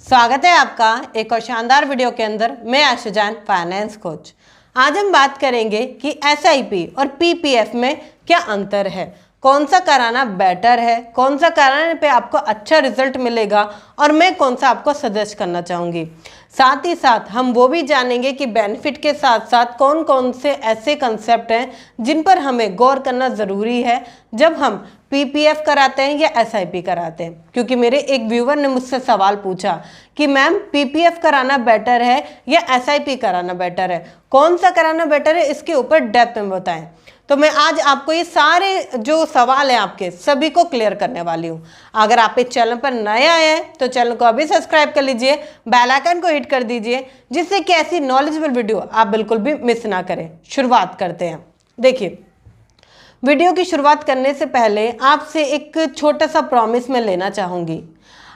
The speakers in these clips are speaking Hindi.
स्वागत है आपका एक और शानदार वीडियो के अंदर। मैं आशा जैन, फाइनेंस कोच। आज हम बात करेंगे कि एसआईपी और पीपीएफ में क्या अंतर है, कौन सा कराना बेटर है, कौन सा कराने पे आपको अच्छा रिजल्ट मिलेगा और मैं कौन सा आपको सजेस्ट करना चाहूँगी। साथ ही साथ हम वो भी जानेंगे कि बेनिफिट के साथ साथ कौन कौन से ऐसे कंसेप्ट हैं जिन पर हमें गौर करना ज़रूरी है जब हम पीपीएफ कराते हैं या एसआईपी कराते हैं। क्योंकि मेरे एक व्यूवर ने मुझसे सवाल पूछा कि मैम पीपीएफ कराना बेटर है या एसआईपी कराना बेटर है, कौन सा कराना बेटर है, इसके ऊपर डेप्थ में बताएं। तो मैं आज आपको ये सारे जो सवाल हैं आपके सभी को क्लियर करने वाली हूँ। अगर आप इस चैनल पर नए आए हैं तो चैनल को अभी सब्सक्राइब कर लीजिए, बेल आइकन को हिट कर दीजिए जिससे कि ऐसी नॉलेजेबल वीडियो आप बिल्कुल भी मिस ना करें। शुरुआत करते हैं। देखिए, वीडियो की शुरुआत करने से पहले आपसे एक छोटा सा प्रॉमिस मैं लेना चाहूँगी।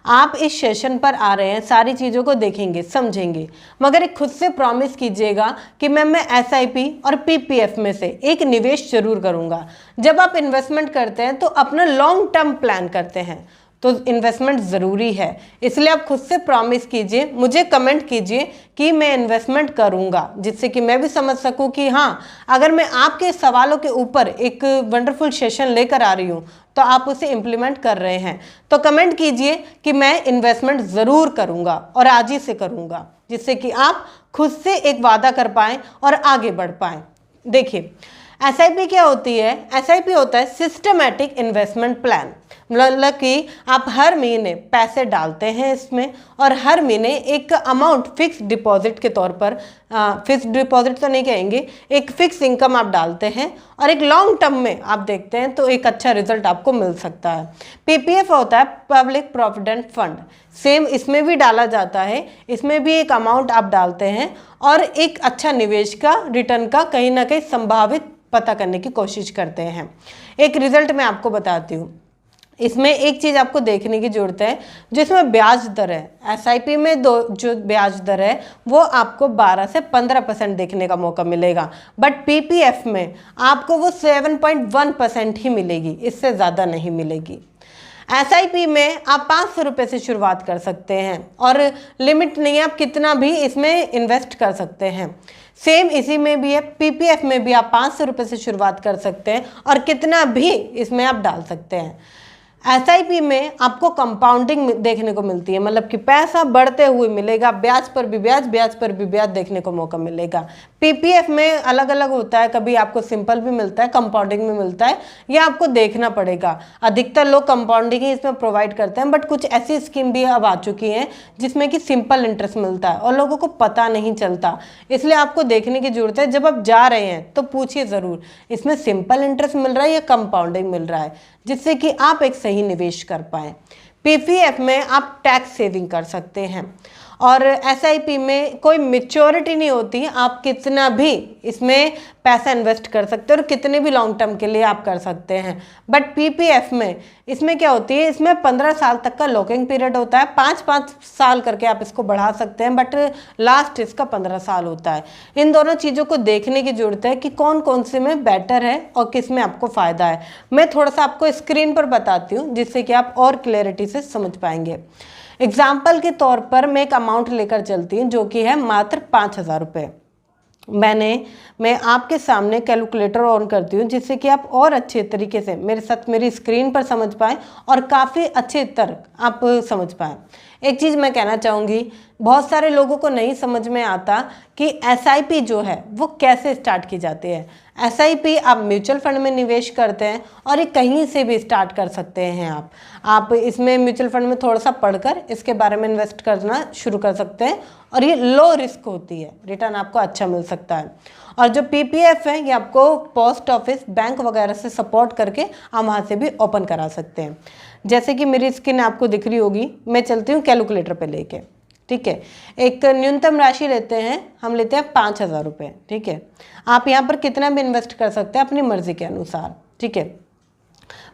आप इस सेशन पर आ रहे हैं, सारी चीज़ों को देखेंगे, समझेंगे, मगर एक खुद से प्रॉमिस कीजिएगा कि मैं एसआईपी और पीपीएफ में से एक निवेश जरूर करूँगा। जब आप इन्वेस्टमेंट करते हैं तो अपना लॉन्ग टर्म प्लान करते हैं तो इन्वेस्टमेंट ज़रूरी है। इसलिए आप खुद से प्रॉमिस कीजिए, मुझे कमेंट कीजिए कि मैं इन्वेस्टमेंट करूंगा, जिससे कि मैं भी समझ सकूं कि हाँ, अगर मैं आपके सवालों के ऊपर एक वंडरफुल सेशन लेकर आ रही हूँ तो आप उसे इम्प्लीमेंट कर रहे हैं। तो कमेंट कीजिए कि मैं इन्वेस्टमेंट ज़रूर करूँगा और आज ही से करूँगा, जिससे कि आप खुद से एक वादा कर पाएँ और आगे बढ़ पाएँ। देखिए, एसआईपी क्या होती है? एसआईपी होता है सिस्टमैटिक इन्वेस्टमेंट प्लान। मतलब कि आप हर महीने पैसे डालते हैं इसमें और हर महीने एक अमाउंट फिक्स डिपॉजिट के तौर पर, फिक्स डिपॉजिट तो नहीं कहेंगे, एक फिक्स इनकम आप डालते हैं और एक लॉन्ग टर्म में आप देखते हैं तो एक अच्छा रिजल्ट आपको मिल सकता है। पीपीएफ होता है पब्लिक प्रोविडेंट फंड। सेम इसमें भी डाला जाता है, इसमें भी एक अमाउंट आप डालते हैं और एक अच्छा निवेश का रिटर्न का कहीं ना कहीं संभावित पता करने की कोशिश करते हैं। एक रिजल्ट मैं आपको बताती हूँ। इसमें एक चीज़ आपको देखने की जरूरत है, जिसमें ब्याज दर है। एसआईपी में जो ब्याज दर है वो आपको 12 से 15% देखने का मौका मिलेगा, बट पीपीएफ में आपको वो 7.1% ही मिलेगी, इससे ज़्यादा नहीं मिलेगी। एसआईपी में आप 500 रुपये से शुरुआत कर सकते हैं और लिमिट नहीं है, आप कितना भी इसमें इन्वेस्ट कर सकते हैं। सेम इसी में भी है, पीपीएफ में भी आप 500 रुपये से शुरुआत कर सकते हैं और कितना भी इसमें आप डाल सकते हैं। एसआईपी में आपको कंपाउंडिंग देखने को मिलती है, मतलब कि पैसा बढ़ते हुए मिलेगा, ब्याज पर भी ब्याज, ब्याज पर भी ब्याज देखने को मौका मिलेगा। पीपीएफ में अलग अलग होता है, कभी आपको सिंपल भी मिलता है, कंपाउंडिंग में मिलता है, यह आपको देखना पड़ेगा। अधिकतर लोग कंपाउंडिंग ही इसमें प्रोवाइड करते हैं, बट कुछ ऐसी स्कीम भी अब आ चुकी हैं जिसमें कि सिंपल इंटरेस्ट मिलता है और लोगों को पता नहीं चलता। इसलिए आपको देखने की जरूरत है, जब आप जा रहे हैं तो पूछिए ज़रूर इसमें सिंपल इंटरेस्ट मिल रहा है या कंपाउंडिंग मिल रहा है, जिससे कि आप एक सही निवेश कर पाएँ। पीपीएफ में आप टैक्स सेविंग कर सकते हैं और एसआईपी में कोई मैच्योरिटी नहीं होती, आप कितना भी इसमें पैसा इन्वेस्ट कर सकते हैं और कितने भी लॉन्ग टर्म के लिए आप कर सकते हैं। बट पीपीएफ में इसमें क्या होती है, इसमें 15 साल तक का लॉकिंग पीरियड होता है, 5-5 साल करके आप इसको बढ़ा सकते हैं, बट लास्ट इसका 15 साल होता है। इन दोनों चीज़ों को देखने की जरूरत है कि कौन कौन से में बेटर है और किस में आपको फ़ायदा है। मैं थोड़ा सा आपको स्क्रीन पर बताती हूँ जिससे कि आप और क्लैरिटी से समझ पाएंगे। एग्जाम्पल के तौर पर मैं एक अमाउंट लेकर चलती हूँ जो कि है मात्र 5,000 रुपये। मैं आपके सामने कैलकुलेटर ऑन करती हूँ जिससे कि आप और अच्छे तरीके से मेरे साथ मेरी स्क्रीन पर समझ पाएँ और काफ़ी अच्छे तर्क आप समझ पाएँ। एक चीज़ मैं कहना चाहूँगी, बहुत सारे लोगों को नहीं समझ में आता कि एसआईपी जो है वो कैसे स्टार्ट की जाती है। एसआईपी आप म्यूचुअल फंड में निवेश करते हैं और ये कहीं से भी स्टार्ट कर सकते हैं। आप इसमें म्यूचुअल फंड में थोड़ा सा पढ़कर इसके बारे में इन्वेस्ट करना शुरू कर सकते हैं और ये लो रिस्क होती है, रिटर्न आपको अच्छा मिल सकता है। और जो पीपीएफ है ये आपको पोस्ट ऑफिस, बैंक वगैरह से सपोर्ट करके आप वहाँ से भी ओपन करा सकते हैं। जैसे कि मेरी स्क्रीन आपको दिख रही होगी, मैं चलती हूँ कैलकुलेटर पे लेके, ठीक है। एक न्यूनतम राशि लेते हैं, हम लेते हैं 5,000 रुपये, ठीक है। आप यहाँ पर कितना भी इन्वेस्ट कर सकते हैं अपनी मर्जी के अनुसार, ठीक है।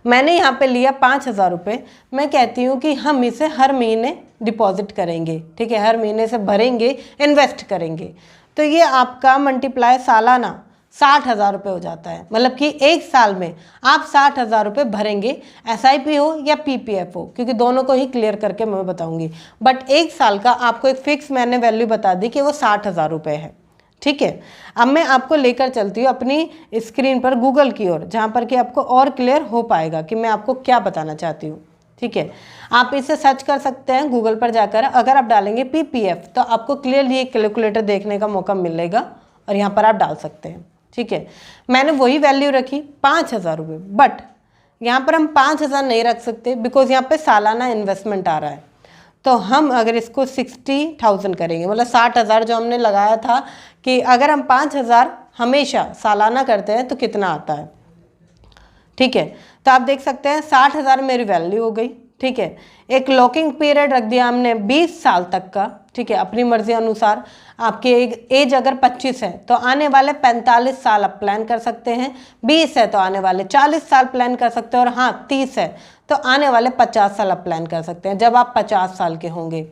मैंने यहाँ पे लिया 5,000 रुपये। मैं कहती हूँ कि हम इसे हर महीने डिपॉजिट करेंगे, ठीक है, हर महीने से भरेंगे, इन्वेस्ट करेंगे। तो ये आपका मल्टीप्लाई सालाना 60,000 रुपये हो जाता है। मतलब कि एक साल में आप 60,000 रुपये भरेंगे, SIP हो या PPF हो, क्योंकि दोनों को ही क्लियर करके मैं बताऊंगी। बट एक साल का आपको एक फिक्स मैंने वैल्यू बता दी कि वो 60,000 रुपये है। ठीक है, अब मैं आपको लेकर चलती हूँ अपनी स्क्रीन पर गूगल की ओर, जहाँ पर कि आपको और क्लियर हो पाएगा कि मैं आपको क्या बताना चाहती हूँ। ठीक है, आप इसे सर्च कर सकते हैं गूगल पर जाकर। अगर आप डालेंगे PPF तो आपको क्लियरली एक कैलकुलेटर देखने का मौका मिलेगा और यहाँ पर आप डाल सकते हैं। ठीक है, मैंने वही वैल्यू रखी 5,000 रुपये, बट यहाँ पर हम 5,000 नहीं रख सकते बिकॉज यहाँ पे सालाना इन्वेस्टमेंट आ रहा है। तो हम अगर इसको 60,000 करेंगे, मतलब 60,000 जो हमने लगाया था, कि अगर हम 5,000 हमेशा सालाना करते हैं तो कितना आता है। ठीक है, तो आप देख सकते हैं 60,000 मेरी वैल्यू हो गई। ठीक है, एक लॉकिंग पीरियड रख दिया हमने 20 साल तक का। ठीक है, अपनी मर्जी अनुसार। आपकी एज अगर 25 है तो आने वाले 45 साल आप प्लान कर सकते हैं, 20 है तो आने वाले 40 साल प्लान कर सकते हैं, और हाँ 30 है तो आने वाले 50 साल आप प्लान कर सकते हैं जब आप 50 साल के होंगे।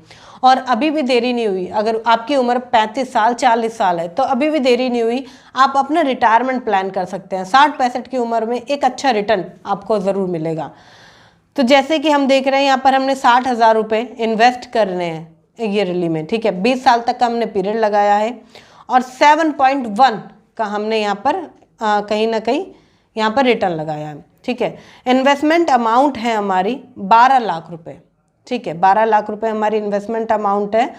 और अभी भी देरी नहीं हुई, अगर आपकी उम्र 35 साल 40 साल है तो अभी भी देरी नहीं हुई, आप अपना रिटायरमेंट प्लान कर सकते हैं। 60-65 की उम्र में एक अच्छा रिटर्न आपको ज़रूर मिलेगा। तो जैसे कि हम देख रहे हैं यहाँ पर हमने 60,000 रुपये इन्वेस्ट करने हैं ईयरली में। ठीक है, 20 साल तक का हमने पीरियड लगाया है और 7.1 का हमने यहाँ पर कहीं ना कहीं यहाँ पर रिटर्न लगाया है। ठीक है, इन्वेस्टमेंट अमाउंट है हमारी 12 लाख रुपए। ठीक है, 12 लाख रुपए हमारी इन्वेस्टमेंट अमाउंट है,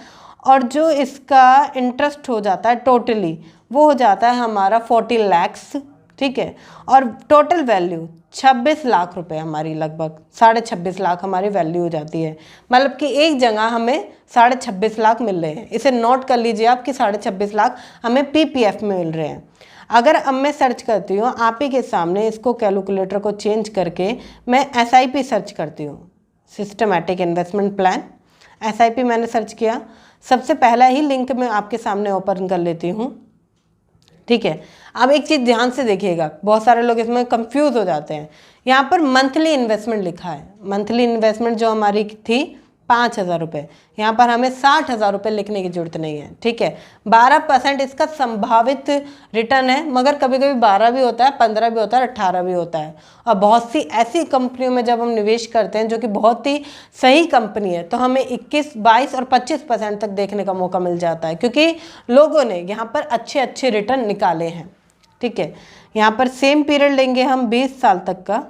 और जो इसका इंटरेस्ट हो जाता है टोटली वो हो जाता है हमारा 40 लैक्स। ठीक है, और टोटल वैल्यू 26 लाख रुपए हमारी, लगभग 26.5 लाख हमारी वैल्यू हो जाती है। मतलब कि एक जगह हमें 26.5 लाख मिल रहे हैं। इसे नोट कर लीजिए आप कि 26.5 लाख हमें PPF में मिल रहे हैं। अगर अब मैं सर्च करती हूँ आप ही के सामने, इसको कैलकुलेटर को चेंज करके मैं SIP सर्च करती हूँ, सिस्टमैटिक इन्वेस्टमेंट प्लान। SIP मैंने सर्च किया, सबसे पहला ही लिंक मैं आपके सामने ओपन कर लेती हूँ। ठीक है, अब एक चीज़ ध्यान से देखिएगा, बहुत सारे लोग इसमें कंफ्यूज हो जाते हैं। यहाँ पर मंथली इन्वेस्टमेंट लिखा है, मंथली इन्वेस्टमेंट जो हमारी थी 5,000 रुपये, यहाँ पर हमें 60,000 रुपये लिखने की जरूरत नहीं है। ठीक है, 12% इसका संभावित रिटर्न है, मगर कभी कभी 12 भी होता है, 15 भी होता है, 18 भी होता है। और बहुत सी ऐसी कंपनियों में जब हम निवेश करते हैं जो कि बहुत ही सही कंपनी है तो हमें 21, 22 और 25% तक देखने का मौका मिल जाता है, क्योंकि लोगों ने यहाँ पर अच्छे अच्छे रिटर्न निकाले हैं। ठीक है, यहाँ पर सेम पीरियड लेंगे हम 20 साल तक का,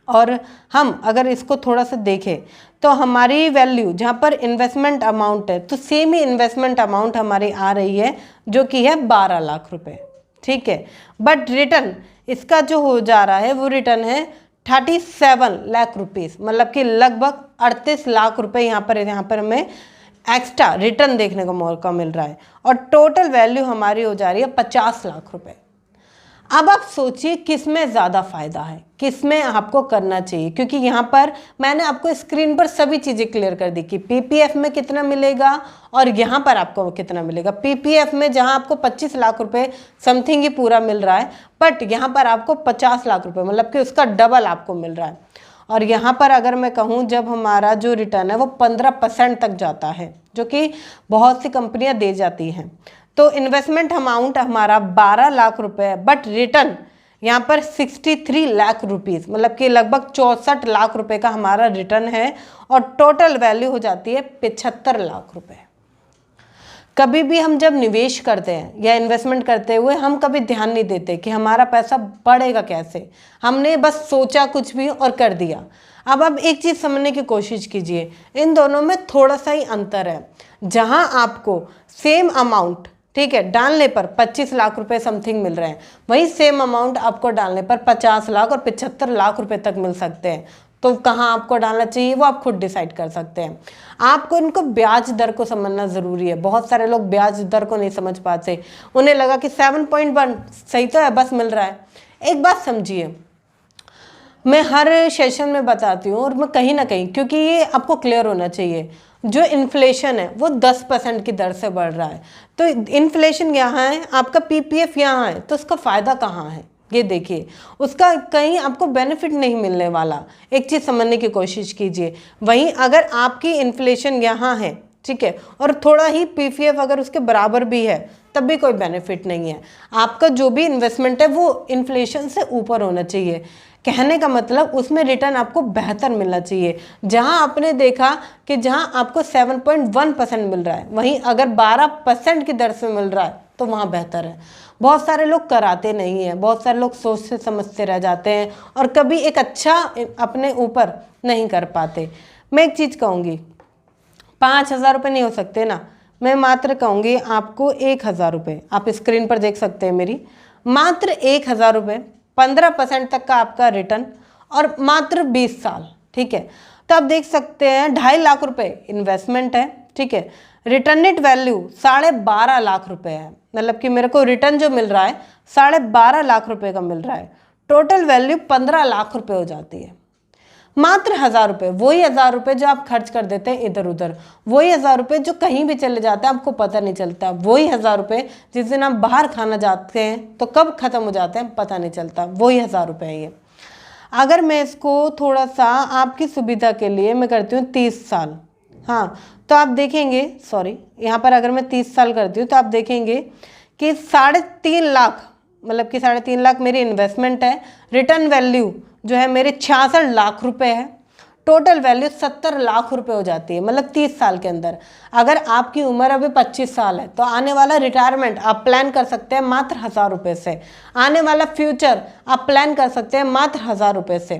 और हम अगर इसको थोड़ा सा देखें तो हमारी वैल्यू जहाँ पर इन्वेस्टमेंट अमाउंट है तो सेम ही इन्वेस्टमेंट अमाउंट हमारी आ रही है जो कि है 12 लाख रुपए। ठीक है, बट रिटर्न इसका जो हो जा रहा है वो रिटर्न है 37 लाख रुपीज़, मतलब कि लगभग 38 लाख रुपए यहाँ पर हमें एक्स्ट्रा रिटर्न देखने को मौका मिल रहा है, और टोटल वैल्यू हमारी हो जा रही है 50 लाख रुपए। अब आप सोचिए किसमें ज़्यादा फ़ायदा है, किसमें आपको करना चाहिए, क्योंकि यहाँ पर मैंने आपको स्क्रीन पर सभी चीज़ें क्लियर कर दी कि PPF में कितना मिलेगा और यहाँ पर आपको कितना मिलेगा। PPF में जहाँ आपको 25 लाख रुपए समथिंग ही पूरा मिल रहा है, बट यहाँ पर आपको 50 लाख रुपए, मतलब कि उसका डबल आपको मिल रहा है। और यहाँ पर अगर मैं कहूँ जब हमारा जो रिटर्न है वो 15% तक जाता है, जो कि बहुत सी कंपनियाँ दे जाती हैं। तो इन्वेस्टमेंट अमाउंट हमारा 12 लाख रुपए है, बट रिटर्न यहाँ पर 63 लाख रुपीज़, मतलब कि लगभग 64 लाख रुपए का हमारा रिटर्न है, और टोटल वैल्यू हो जाती है 75 लाख रुपए। कभी भी हम जब निवेश करते हैं या इन्वेस्टमेंट करते हुए हम कभी ध्यान नहीं देते कि हमारा पैसा बढ़ेगा कैसे, हमने बस सोचा कुछ भी और कर दिया। अब आप एक चीज़ समझने की कोशिश कीजिए, इन दोनों में थोड़ा सा ही अंतर है। जहां आपको सेम अमाउंट, ठीक है, डालने पर 25 लाख रुपए समथिंग मिल रहे हैं, वहीं सेम अमाउंट आपको डालने पर 50 लाख और 75 लाख रुपए तक मिल सकते हैं। तो कहाँ आपको डालना चाहिए वो आप खुद डिसाइड कर सकते हैं। आपको इनको ब्याज दर को समझना ज़रूरी है। बहुत सारे लोग ब्याज दर को नहीं समझ पाते, उन्हें लगा कि 7.1 सही तो है, बस मिल रहा है। एक बात समझिए, मैं हर सेशन में बताती हूँ और मैं कहीं ना कहीं, क्योंकि ये आपको क्लियर होना चाहिए, जो इन्फ्लेशन है वो 10% की दर से बढ़ रहा है। तो इन्फ्लेशन यहाँ है, आपका PPF यहाँ है, तो उसका फ़ायदा कहाँ है ये देखिए, उसका कहीं आपको बेनिफिट नहीं मिलने वाला। एक चीज़ समझने की कोशिश कीजिए। वहीं अगर आपकी इन्फ्लेशन यहाँ है, ठीक है, और थोड़ा ही पीपीएफ अगर उसके बराबर भी है तब भी कोई बेनिफिट नहीं है। आपका जो भी इन्वेस्टमेंट है वो इन्फ्लेशन से ऊपर होना चाहिए। कहने का मतलब उसमें रिटर्न आपको बेहतर मिलना चाहिए। जहां आपने देखा कि जहां आपको 7.1% मिल रहा है, वहीं अगर 12% की दर से मिल रहा है तो वहाँ बेहतर है। बहुत सारे लोग कराते नहीं हैं, बहुत सारे लोग सोचते समझते रह जाते हैं और कभी एक अच्छा अपने ऊपर नहीं कर पाते। मैं एक चीज़ कहूँगी, 5,000 रुपये नहीं हो सकते ना, मैं मात्र कहूँगी आपको 1,000 रुपये, आप स्क्रीन पर देख सकते हैं मेरी, मात्र 1,000 रुपये, 15% तक का आपका रिटर्न और मात्र 20 साल, ठीक है। तो आप देख सकते हैं 2.5 लाख रुपए इन्वेस्टमेंट है, ठीक है। रिटर्नेट वैल्यू 12.5 लाख रुपए है, मतलब कि मेरे को रिटर्न जो मिल रहा है 12.5 लाख रुपए का मिल रहा है। टोटल वैल्यू 15 लाख रुपए हो जाती है। मात्र 1,000 रुपये, वही 1,000 रुपये जो आप खर्च कर देते हैं इधर उधर, वही 1,000 रुपये जो कहीं भी चले जाते हैं आपको पता नहीं चलता, वही 1,000 रुपये जिस दिन आप बाहर खाना जाते हैं तो कब खत्म हो जाते हैं पता नहीं चलता, वही 1,000 रुपये है ये। अगर मैं इसको थोड़ा सा आपकी सुविधा के लिए मैं करती हूँ 30 साल, हाँ, तो आप देखेंगे, सॉरी यहाँ पर अगर मैं 30 साल करती हूँ तो आप देखेंगे कि 3.5 लाख, मतलब कि 3.5 लाख मेरी इन्वेस्टमेंट है। रिटर्न वैल्यू जो है मेरे 66 लाख रुपए है। टोटल वैल्यू 70 लाख रुपए हो जाती है, मतलब 30 साल के अंदर। अगर आपकी उम्र अभी 25 साल है तो आने वाला रिटायरमेंट आप प्लान कर सकते हैं मात्र 1,000 रुपये से। आने वाला फ्यूचर आप प्लान कर सकते हैं मात्र 1,000 रुपये से।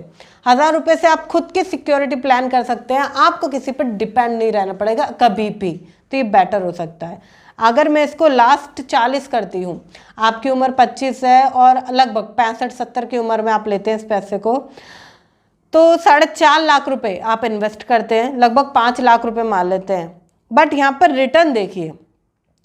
1,000 रुपये से आप खुद की सिक्योरिटी प्लान कर सकते हैं, आपको किसी पर डिपेंड नहीं रहना पड़ेगा कभी भी, तो ये बेटर हो सकता है। अगर मैं इसको लास्ट 40 करती हूँ, आपकी उम्र 25 है और लगभग 65-70 की उम्र में आप लेते हैं इस पैसे को, तो 4.5 लाख रुपए आप इन्वेस्ट करते हैं, लगभग 5 लाख रुपए मान लेते हैं। बट यहाँ पर रिटर्न देखिए,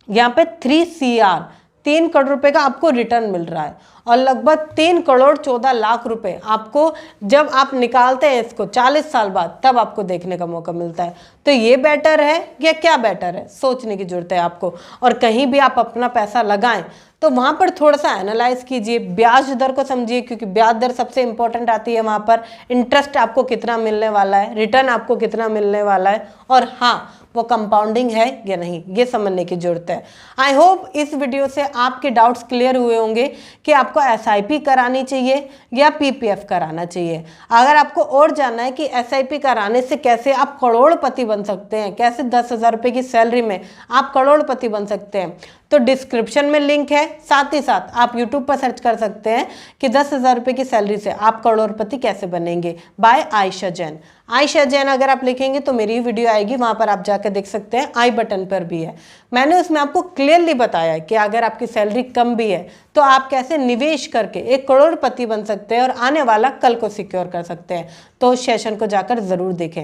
यहाँ पे 3 CR 3 करोड़ रुपए का आपको रिटर्न मिल रहा है और लगभग 3 करोड़ 14 लाख रुपए आपको जब आप निकालते हैं इसको 40 साल बाद तब आपको देखने का मौका मिलता है। तो ये बेटर है या क्या बेटर है, सोचने की जरूरत है आपको। और कहीं भी आप अपना पैसा लगाएं तो वहाँ पर थोड़ा सा एनालाइज कीजिए, ब्याज दर को समझिए, क्योंकि ब्याज दर सबसे इंपॉर्टेंट आती है वहाँ पर। इंटरेस्ट आपको कितना मिलने वाला है, रिटर्न आपको कितना मिलने वाला है, और हाँ वो कंपाउंडिंग है या नहीं, ये समझने की जरूरत है। आई होप इस वीडियो से आपके डाउट्स क्लियर हुए होंगे कि आपको SIP करानी चाहिए या PPF कराना चाहिए। अगर आपको और जानना है कि SIP कराने से कैसे आप करोड़पति बन सकते हैं, कैसे 10,000 रुपये की सैलरी में आप करोड़पति बन सकते हैं, तो डिस्क्रिप्शन में लिंक है। साथ ही साथ आप यूट्यूब पर सर्च कर सकते हैं कि 10,000 रुपये की सैलरी से आप करोड़पति कैसे बनेंगे, बाय आयशा जैन। आयशा जैन अगर आप लिखेंगे तो मेरी वीडियो आएगी, वहां पर आप जाकर देख सकते हैं, आई बटन पर भी है। मैंने उसमें आपको क्लियरली बताया है कि अगर आपकी सैलरी कम भी है तो आप कैसे निवेश करके 1 करोड़पति बन सकते हैं और आने वाला कल को सिक्योर कर सकते हैं। तो सेशन को जाकर जरूर देखें।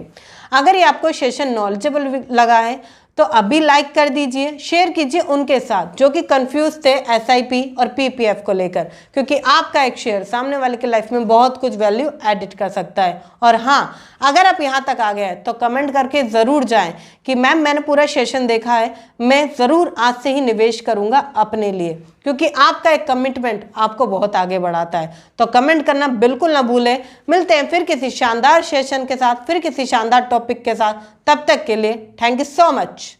अगर ये आपको सेशन नॉलेजेबल लगा है तो अभी लाइक कर दीजिए, शेयर कीजिए उनके साथ जो कि कंफ्यूज थे SIP और PPF को लेकर, क्योंकि आपका एक शेयर सामने वाले की लाइफ में बहुत कुछ वैल्यू एडिट कर सकता है। और हाँ, अगर आप यहाँ तक आ गए हैं तो कमेंट करके ज़रूर जाएं कि मैम मैंने पूरा सेशन देखा है, मैं ज़रूर आज से ही निवेश करूँगा अपने लिए, क्योंकि आपका एक कमिटमेंट आपको बहुत आगे बढ़ाता है। तो कमेंट करना बिल्कुल ना भूलें। मिलते हैं फिर किसी शानदार सेशन के साथ, फिर किसी शानदार टॉपिक के साथ। तब तक के लिए थैंक यू सो मच।